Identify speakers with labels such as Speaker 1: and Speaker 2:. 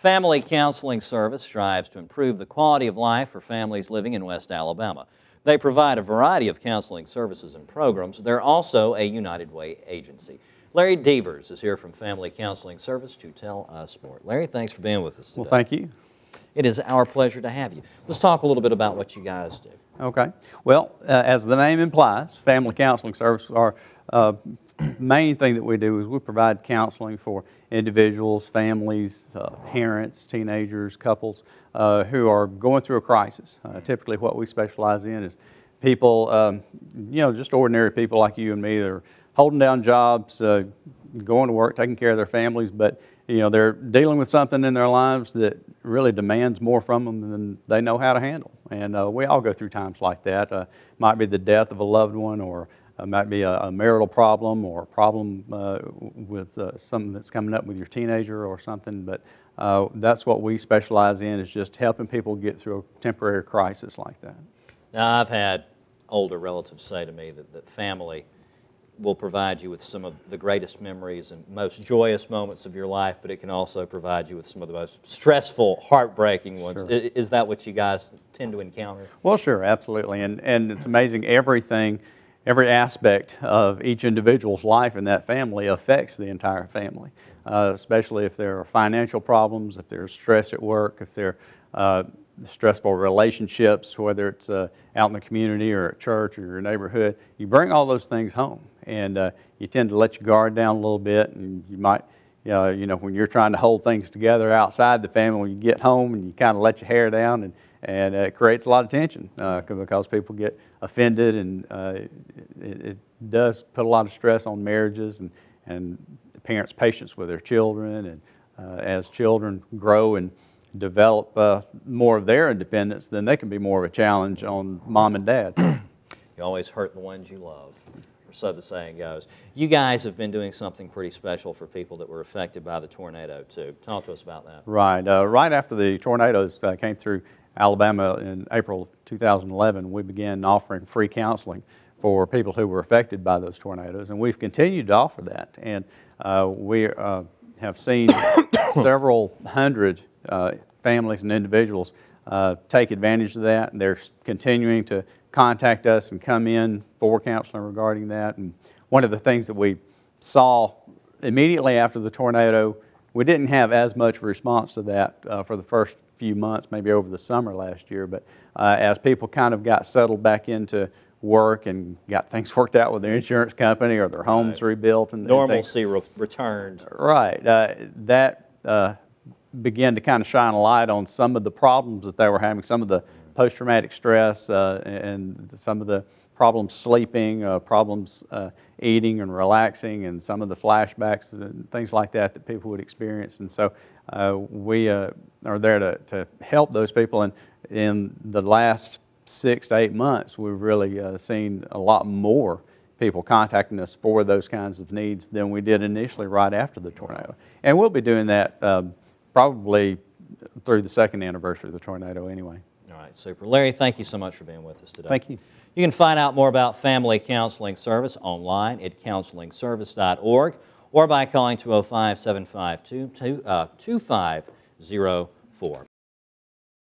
Speaker 1: Family Counseling Service strives to improve the quality of life for families living in West Alabama. They provide a variety of counseling services and programs. They're also a United Way agency. Larry Devers is here from Family Counseling Service to tell us more. Larry, thanks for being with us today.
Speaker 2: Well, thank you.
Speaker 1: It is our pleasure to have you. Let's talk a little bit about what you guys do.
Speaker 2: Okay. Well, as the name implies, Family Counseling Service, our main thing that we do is we provide counseling for individuals, families, parents, teenagers, couples who are going through a crisis. Typically what we specialize in is people, just ordinary people like you and me. They're holding down jobs, going to work, taking care of their families, but they're dealing with something in their lives that really demands more from them than they know how to handle. And we all go through times like that. Might be the death of a loved one, or might be a marital problem, or a problem with something that's coming up with your teenager or something. But that's what we specialize in, is just helping people get through a temporary crisis like that.
Speaker 1: Now, I've had older relatives say to me that family will provide you with some of the greatest memories and most joyous moments of your life, but it can also provide you with some of the most stressful, heartbreaking ones. Sure. Is that what you guys tend to encounter? Well,
Speaker 2: sure, absolutely. And it's amazing, every aspect of each individual's life in that family affects the entire family, especially if there are financial problems, if there's stress at work, if there are stressful relationships, whether it's out in the community or at church or your neighborhood. You bring all those things home, and you tend to let your guard down a little bit, and you might, when you're trying to hold things together outside the family, when you get home and you kind of let your hair down, and it creates a lot of tension because people get offended, and it does put a lot of stress on marriages and parents' patience with their children, and as children grow and develop more of their independence, then they can be more of a challenge on mom and dad.
Speaker 1: You always hurt the ones you love, or so the saying goes. You guys have been doing something pretty special for people that were affected by the tornado, too. Talk to us about that.
Speaker 2: Right. Right after the tornadoes came through Alabama in April of 2011, we began offering free counseling for people who were affected by those tornadoes, and we've continued to offer that. And we have seen several hundred families and individuals take advantage of that, and they're continuing to contact us and come in for counseling regarding that. And one of the things that we saw immediately after the tornado, we didn't have as much response to that for the first few months, maybe over the summer last year, but as people kind of got settled back into work and got things worked out with their insurance company or their homes rebuilt and
Speaker 1: normalcy returned.
Speaker 2: Right. That began to kind of shine a light on some of the problems that they were having, some of the post-traumatic stress and some of the problems sleeping, problems eating and relaxing, and some of the flashbacks and things like that people would experience. And so we are there to help those people. And in the last 6 to 8 months, we've really seen a lot more people contacting us for those kinds of needs than we did initially right after the tornado. And we'll be doing that probably through the second anniversary of the tornado anyway.
Speaker 1: All right, super. Larry, thank you so much for being with us today.
Speaker 2: Thank you.
Speaker 1: You can find out more about Family Counseling Service online at counselingservice.org or by calling 205-752-2504.